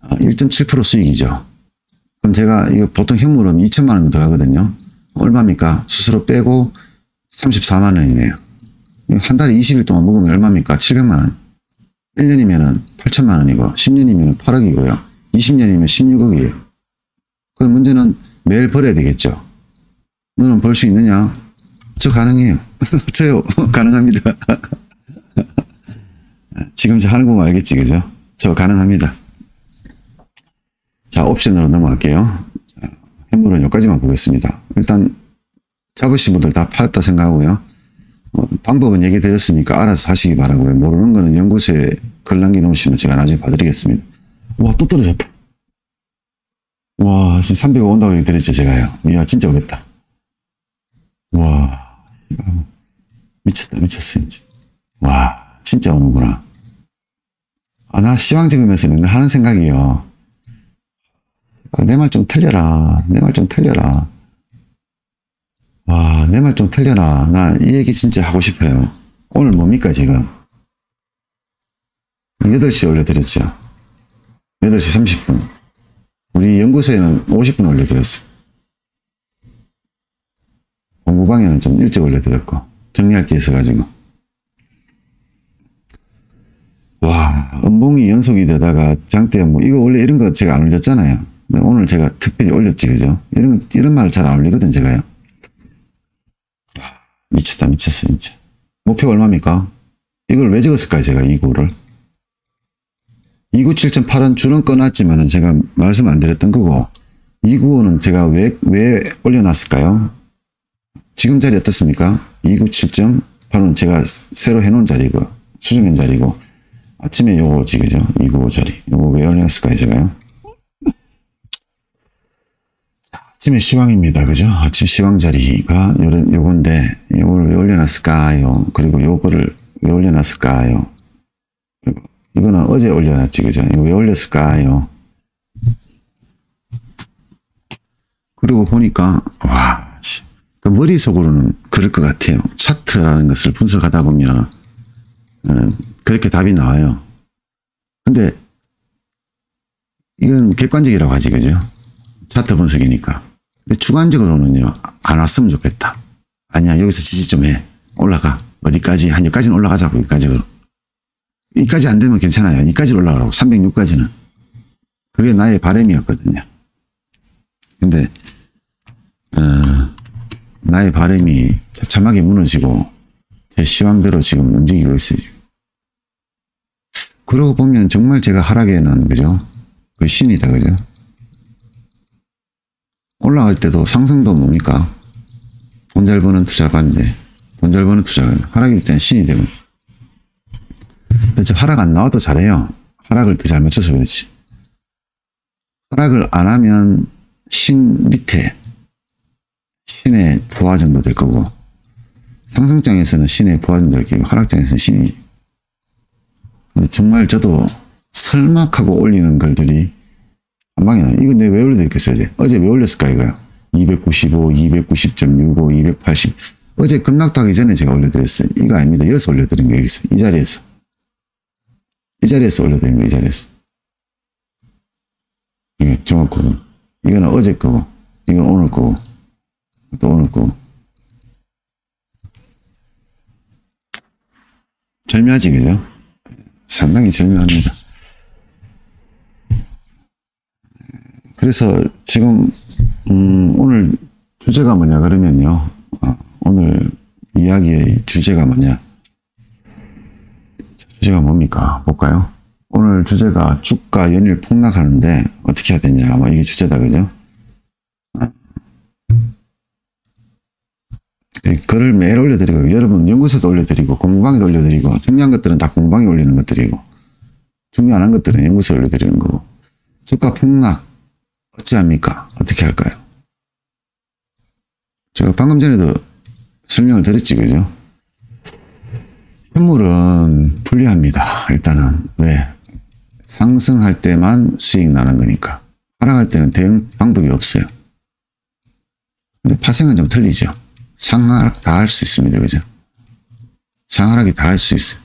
1.7% 수익이죠. 그럼 제가 이거 보통 현물은 2천만 원 들어가거든요. 얼마입니까? 스스로 빼고 34만 원이네요. 한 달에 20일 동안 먹으면 얼마입니까? 700만 원. 1년이면 8천만 원이고 10년이면 8억이고요. 20년이면 16억이에요. 그럼 문제는 매일 벌어야 되겠죠. 너는 벌 수 있느냐? 저 가능해요. 저요. 가능합니다. 지금 저 하는 거 알겠지, 그죠? 저 가능합니다. 자, 옵션으로 넘어갈게요. 자, 현물은 여기까지만 보겠습니다. 일단 잡으신 분들 다 팔았다 생각하고요. 방법은 얘기 드렸으니까 알아서 하시기 바라고요. 모르는 거는 연구소에 글 남겨놓으시면 제가 나중에 봐드리겠습니다. 와, 또 떨어졌다. 와, 지금 300원 온다고 얘기 드렸죠, 제가요. 이야, 진짜 오겠다. 와, 미쳤다, 미쳤어, 이제. 와, 진짜 오는구나. 나 시황적이면서 맨날 하는 생각이요. 내 말 좀 틀려라. 내 말 좀 틀려라. 와, 내 말 좀 틀려라. 나 이 얘기 진짜 하고 싶어요. 오늘 뭡니까, 지금? 8시 올려드렸죠. 8시 30분. 우리 연구소에는 50분 올려드렸어요. 공부방에는 좀 일찍 올려드렸고. 정리할 게 있어가지고. 와, 음봉이 연속이 되다가 장대 뭐 이거 원래 이런 거 제가 안 올렸잖아요. 근데 오늘 제가 특별히 올렸지, 그죠? 이런 말 잘 안 올리거든, 제가요. 와, 미쳤다, 미쳤어, 진짜. 목표가 얼마입니까? 이걸 왜 적었을까요, 제가 이 구를? 2구 7.8은 줄은 꺼놨지만은 제가 말씀 안 드렸던 거고, 2구는 제가 왜 올려놨을까요? 지금 자리 어떻습니까? 2구 7.8은 제가 새로 해놓은 자리고, 수정한 자리고, 아침에 요거지, 그죠? 2구 자리. 요거 왜 올려놨을까요, 제가요? 아침에 시황입니다, 그죠? 아침 시황 자리가 요건데, 요걸 왜 올려놨을까요? 그리고 요거를 왜 올려놨을까요? 이거는 어제 올려놨지, 그죠? 이거 왜 올렸을까요? 그리고 보니까, 와, 그 머릿속으로는 그럴 것 같아요. 차트라는 것을 분석하다 보면, 그렇게 답이 나와요. 근데, 이건 객관적이라고 하지, 그죠? 차트 분석이니까. 근데 주관적으로는요, 안 왔으면 좋겠다. 아니야, 여기서 지지 좀 해. 올라가. 어디까지? 한 여기까지는 올라가자고, 여기까지로. 이까지 안 되면 괜찮아요. 이까지 올라가라고. 306까지는. 그게 나의 바람이었거든요. 근데, 나의 바람이 처참하게 무너지고, 제 시황대로 지금 움직이고 있어요. 그러고 보면 정말 제가 하락에는, 그죠? 그 신이다, 그죠? 올라갈 때도 상승도 뭡니까? 돈 잘 버는 투자가인데, 돈 잘 버는 투자가 하락일 때는 신이 되면. 근데 하락 안 나와도 잘해요. 하락을 더 잘 맞춰서 그렇지. 하락을 안 하면 신 밑에 신의 부하 정도 될 거고, 상승장에서는 신의 부하 정도 될 거고, 하락장에서는 신이. 근데 정말 저도 설막하고 올리는 글들이 한 방에 나요. 이거 내가 왜 올려드렸겠어요? 어제 왜 올렸을까, 이거요? 295, 290.65, 280. 어제 급락도 하기 전에 제가 올려드렸어요. 이거 아닙니다. 여기서 올려드린 거, 여기서. 이 자리에서. 이 자리에서 올려드린 거, 이 자리에서. 이게 정확하고. 이거는 어제 거고, 이건 오늘 거고, 또 오늘 거고. 절묘하지, 그죠? 상당히 절묘합니다. 그래서 지금 오늘 주제가 뭐냐 그러면요. 오늘 이야기의 주제가 뭐냐. 주제가 뭡니까? 볼까요? 오늘 주제가 주가 연일 폭락하는데 어떻게 해야 되냐. 아마 이게 주제다, 그죠? 글을 매일 올려드리고, 여러분 연구소도 올려드리고, 공부방에도 올려드리고, 중요한 것들은 다 공부방에 올리는 것들이고, 중요한 한 것들은 연구소에 올려드리는 거고, 주가 폭락 어찌합니까? 어떻게 할까요? 제가 방금 전에도 설명을 드렸지, 그죠? 현물은 불리합니다. 일단은. 왜? 상승할 때만 수익 나는 거니까. 하락할 때는 대응 방법이 없어요. 근데 파생은 좀 틀리죠. 상하락 다 할 수 있습니다. 그죠? 상하락이 다 할 수 있어요.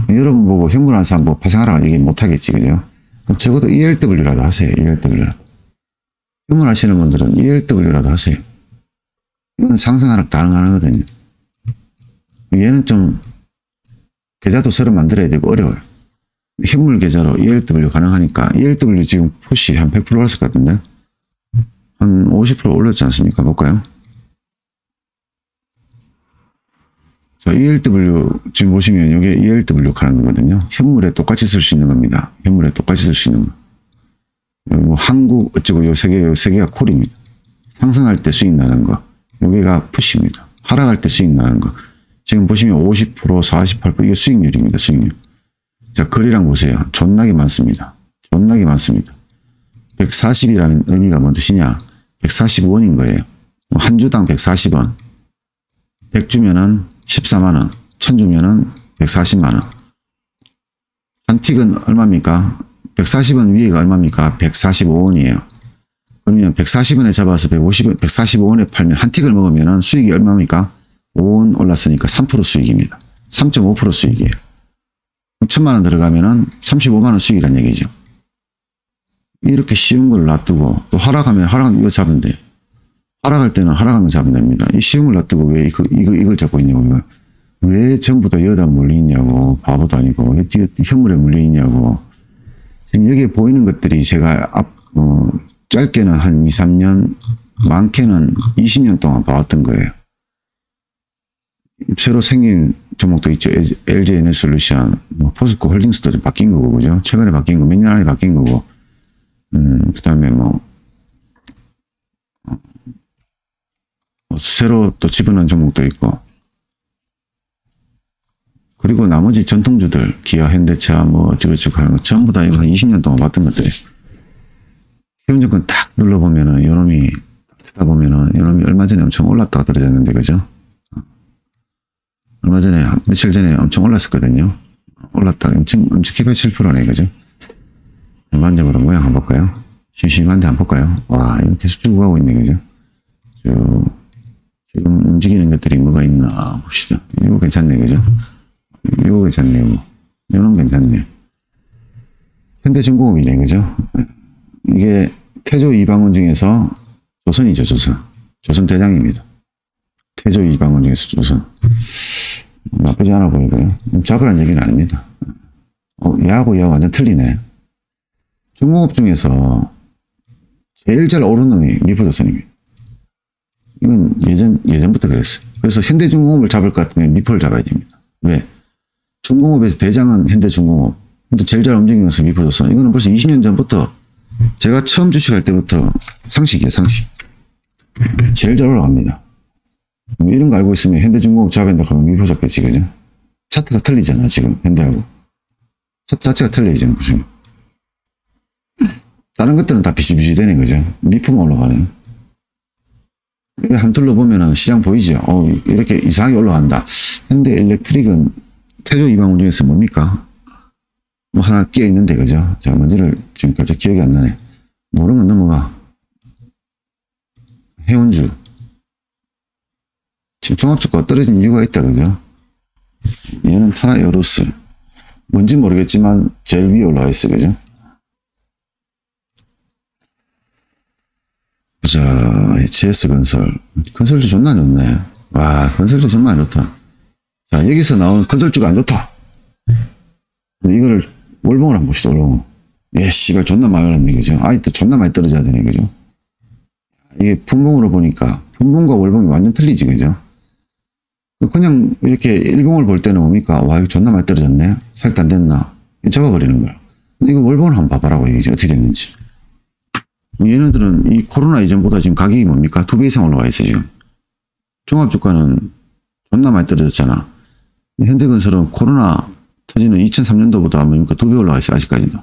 여러분 보고 현물한 사람 보고 파생하라고 얘기 못 하겠지, 그죠? 그럼 적어도 ELW라도 하세요. ELW라도. 현물 하시는 분들은 ELW라도 하세요. 이건 상승하락 다 가능하거든요. 얘는 좀 계좌도 새로 만들어야 되고 어려워요. 현물 계좌로 ELW 가능하니까 ELW 지금 푸시 한 100% 올랐을 것 같은데 한 50% 올렸지 않습니까? 볼까요? 자, ELW 지금 보시면 이게 ELW 가는 거거든요. 현물에 똑같이 쓸 수 있는 겁니다. 현물에 똑같이 쓸 수 있는 거. 뭐 한국 어쩌고 요 세 개가 콜입니다. 상승할 때 수익 나는 거. 여기가 푸시입니다. 하락할 때 수익 나는 거. 지금 보시면 50%, 48% 이게 수익률입니다. 수익률. 자, 거리랑 보세요. 존나게 많습니다. 존나게 많습니다. 140이라는 의미가 뭔 뜻이냐? 140원인 거예요. 한 주당 140원. 100주면은 14만원. 1000주면은 140만원. 한 틱은 얼마입니까? 140원 위에가 얼마입니까? 145원이에요. 그러면 140원에 잡아서 145원에 팔면 한 틱을 먹으면 수익이 얼마입니까? 5원 올랐으니까 3% 수익입니다. 3.5% 수익이에요. 1000만원 들어가면 35만원 수익이란 얘기죠. 이렇게 쉬운 걸 놔두고 또 하락하면 이거 잡으면 돼요. 하락할 때는 하락하는 거 잡으면 됩니다. 이 쉬운 걸 놔두고 왜 이걸 잡고 있냐고. 왜 전부 다 여기다 몰려있냐고. 바보도 아니고. 왜 현물에 몰려있냐고. 지금 여기에 보이는 것들이 제가 짧게는 한 2, 3년, 많게는 20년 동안 봐왔던 거예요. 새로 생긴 종목도 있죠. LG에너솔루션, 포스코 홀딩스도 바뀐 거고, 그죠? 최근에 바뀐 거, 몇 년 안에 바뀐 거고, 그 다음에 새로 또 집어넣은 종목도 있고, 그리고 나머지 전통주들, 기아, 현대차, 어쩌고저쩌고 하는 거, 전부 다 이거 한 20년 동안 봤던 것들이. 기본적으로 딱 눌러보면은, 요놈이, 딱 듣다 보면은, 요놈이 얼마 전에 엄청 올랐다가 떨어졌는데, 그죠? 얼마 전에, 며칠 전에 엄청 올랐었거든요. 올랐다가 엄청 7%네, 그죠? 전반적으로 모양 한번 볼까요? 심심한데 한번 볼까요? 와, 이거 계속 쭉 가고 있네, 그죠? 지금 움직이는 것들이 뭐가 있나 봅시다. 이거 괜찮네, 그죠? 이거 괜찮네요. 이건 괜찮네. 현대중공업이네, 그죠? 이게 태조 이방원 중에서 조선이죠, 조선. 조선 대장입니다. 태조 이방원 중에서 조선. 나쁘지 않아 보이고요. 작으란 얘기는 아닙니다. 얘하고 완전 틀리네. 중공업 중에서 제일 잘 오르는 놈이 미포조선입니다. 이건 예전부터 그랬어요. 그래서 현대중공업을 잡을 것 같으면 미포를 잡아야 됩니다. 왜? 중공업에서 대장은 현대중공업. 근데 제일 잘 움직이는 것은 미포조선. 이거는 벌써 20년 전부터 제가 처음 주식할 때부터 상식이에요, 상식. 제일 잘 올라갑니다. 이런 거 알고 있으면 현대중공업 잡아야 된다고 하면 미포 잡겠지, 그죠? 차트가 틀리잖아, 지금, 현대하고. 차트 자체가 틀려요, 지금. 다른 것들은 다 비슷비슷하네, 그죠? 미포만 올라가네. 이렇게 한 둘러 보면은 시장 보이죠? 이렇게 이상하게 올라간다. 현대 일렉트릭은 태조 이방원 중에서 뭡니까? 하나 끼어 있는데, 그죠? 제가 뭔지를 지금 갑자기 기억이 안 나네. 모르면 넘어가. 해운주. 지금 종합주가가 떨어진 이유가 있다, 그죠? 얘는 하나여로스. 뭔지 모르겠지만 제일 위에 올라와 있어, 그죠? 보자, HS건설. 건설주 존나 좋네. 와, 건설주 정말 안 좋다. 자, 여기서 나오는 건설주가 안 좋다. 근데 이거를 월봉을 한번 봅시다, 월봉. 씨발, 존나 많이 올랐네, 그죠? 또 존나 많이 떨어져야 되네, 그죠? 이게 분봉으로 보니까, 분봉과 월봉이 완전 틀리지, 그죠? 그냥 이렇게 일봉을 볼 때는 뭡니까? 와, 이거 존나 많이 떨어졌네? 살도 안 됐나? 적어버리는 거야. 근데 이거 월봉을 한번 봐봐라고, 이게 어떻게 됐는지. 얘네들은 이 코로나 이전보다 지금 가격이 뭡니까? 2배 이상 올라가 있어, 지금. 종합주가는 존나 많이 떨어졌잖아. 현대건설은 코로나 터지는 2003년도보다 뭡니까? 2배 올라가 있어, 아직까지도.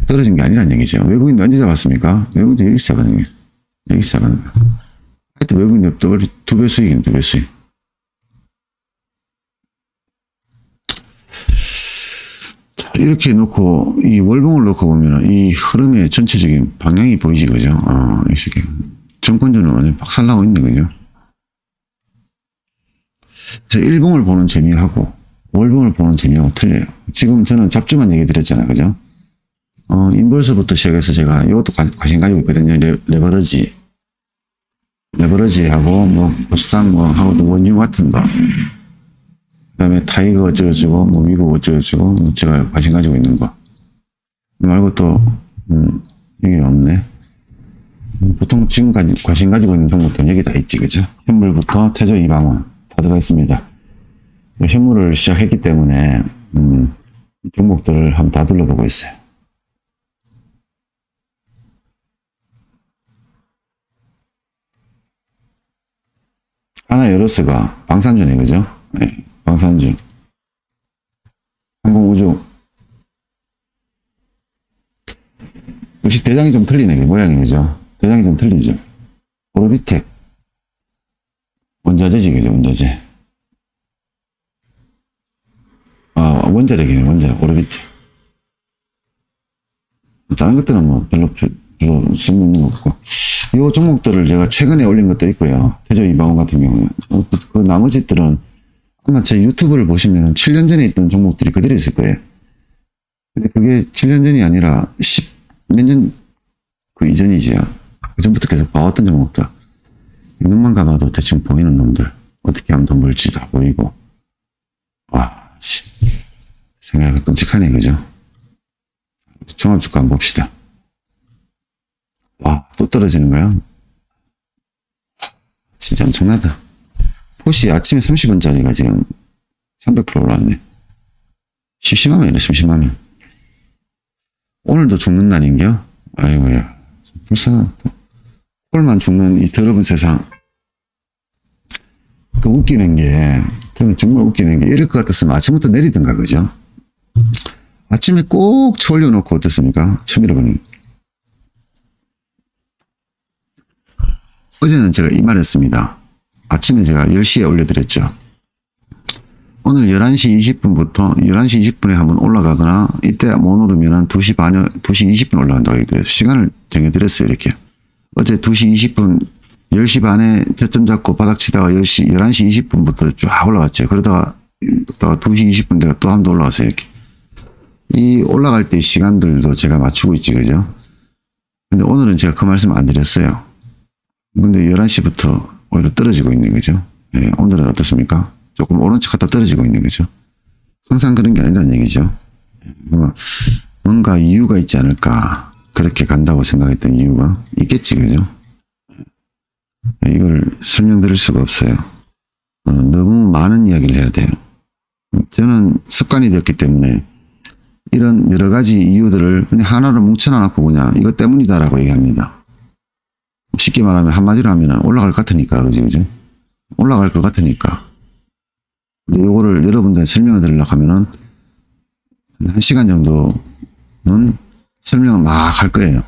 떨어진 게 아니란 얘기죠. 외국인도 언제 잡았습니까? 외국인도 여기서 잡았는 거예요. 여기서 잡았는 거예요. 하여튼 외국인도 2배 수익이네, 2배 수익. 자, 이렇게 놓고, 이 월봉을 놓고 보면, 이 흐름의 전체적인 방향이 보이지, 그죠? 이렇게. 정권주는 완전 박살나고 있네, 그죠? 그래서 일봉을 보는 재미하고, 월봉을 보는 재미하고 틀려요. 지금 저는 잡주만 얘기 드렸잖아요, 그죠? 인볼스부터 시작해서 제가 이것도 관심 가지고 있거든요. 레버러지하고, 코스닥 하고, 원유 같은 거. 그 다음에 타이거 어쩌고저쩌고, 미국 어쩌고저쩌고, 제가 관심 가지고 있는 거. 말고 또, 여기 없네. 보통 지금까지 관심 가지고 있는 종목들은 여기 다 있지, 그죠? 현물부터 태조 이방원 다 들어가 있습니다. 현물을 시작했기 때문에, 종목들을 한번 다 둘러보고 있어요. 하나여로스가 방산주네, 그죠? 네, 방산주. 항공우주. 역시 대장이 좀 틀리네, 모양이, 그죠? 대장이 좀 틀리죠? 오르비텍. 원자재지, 그죠? 원자재. 원자력이네, 원자력. 오르비텍. 다른 것들은 별로 쓸모있는 거 없고. 이 종목들을 제가 최근에 올린 것도 있고요. 태조 이방원 같은 경우는. 그 나머지들은 아마 제 유튜브를 보시면 7년 전에 있던 종목들이 그대로 있을 거예요. 근데 그게 7년 전이 아니라 10몇 년 그 이전이지요. 그 전부터 계속 봐왔던 종목들. 눈만 감아도 대충 보이는 놈들. 어떻게 하면 돈 벌지 다 보이고. 와, 생각해보면 끔찍하네, 그죠? 종합주가 한번 봅시다. 와, 또 떨어지는 거야? 진짜 엄청나다. 폿이 아침에 30원짜리가 지금 300% 올랐네. 심심하면 30만원. 오늘도 죽는 날인겨? 아이고야. 불쌍하다. 홀만 죽는 이 더러운 세상. 그 웃기는 게, 저는 정말 웃기는 게, 이럴 것 같았으면 아침부터 내리든가, 그죠? 아침에 꼭 쳐올려놓고 어떻습니까? 처음 잃어버리는. 어제는 제가 이 말 했습니다. 아침에 제가 10시에 올려드렸죠. 오늘 11시 20분부터 11시 20분에 한번 올라가거나, 이때 못 오르면 2시 반에, 2시 20분 올라간다고 얘기해요. 시간을 정해드렸어요, 이렇게. 어제 2시 20분, 10시 반에 저점 잡고 바닥 치다가 11시 20분부터 쫙 올라갔죠. 그러다가 2시 20분 내가 또 한 번 더 올라갔어요, 이렇게. 이 올라갈 때 시간들도 제가 맞추고 있지, 그죠? 근데 오늘은 제가 그 말씀 안 드렸어요. 근데 11시부터 오히려 떨어지고 있는 거죠. 예, 오늘은 어떻습니까? 조금 오른쪽 갔다 떨어지고 있는 거죠. 항상 그런 게 아니라는 얘기죠. 뭔가 이유가 있지 않을까. 그렇게 간다고 생각했던 이유가 있겠지, 그죠? 이걸 설명드릴 수가 없어요. 너무 많은 이야기를 해야 돼요. 저는 습관이 되었기 때문에 이런 여러 가지 이유들을 그냥 하나로 뭉쳐놔놓고 그냥 이것 때문이다라고 얘기합니다. 쉽게 말하면 한마디로 하면 올라갈 것 같으니까, 그죠? 올라갈 것 같으니까. 요거를 여러분들한테 설명을 드리려고 하면은 한 1시간 정도는 설명을 막 할 거예요.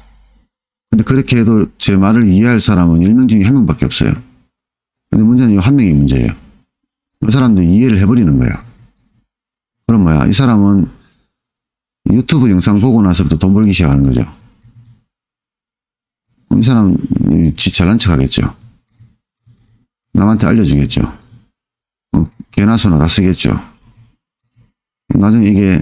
근데 그렇게 해도 제 말을 이해할 사람은 10명 중에 1명밖에 없어요. 근데 문제는 이 한 명이 문제예요. 그 사람도 이해를 해버리는 거야. 그럼 뭐야? 이 사람은 유튜브 영상 보고 나서부터 돈 벌기 시작하는 거죠. 이 사람 지 잘난 척 하겠죠. 남한테 알려주겠죠. 개나 소나 다 쓰겠죠. 나중에 이게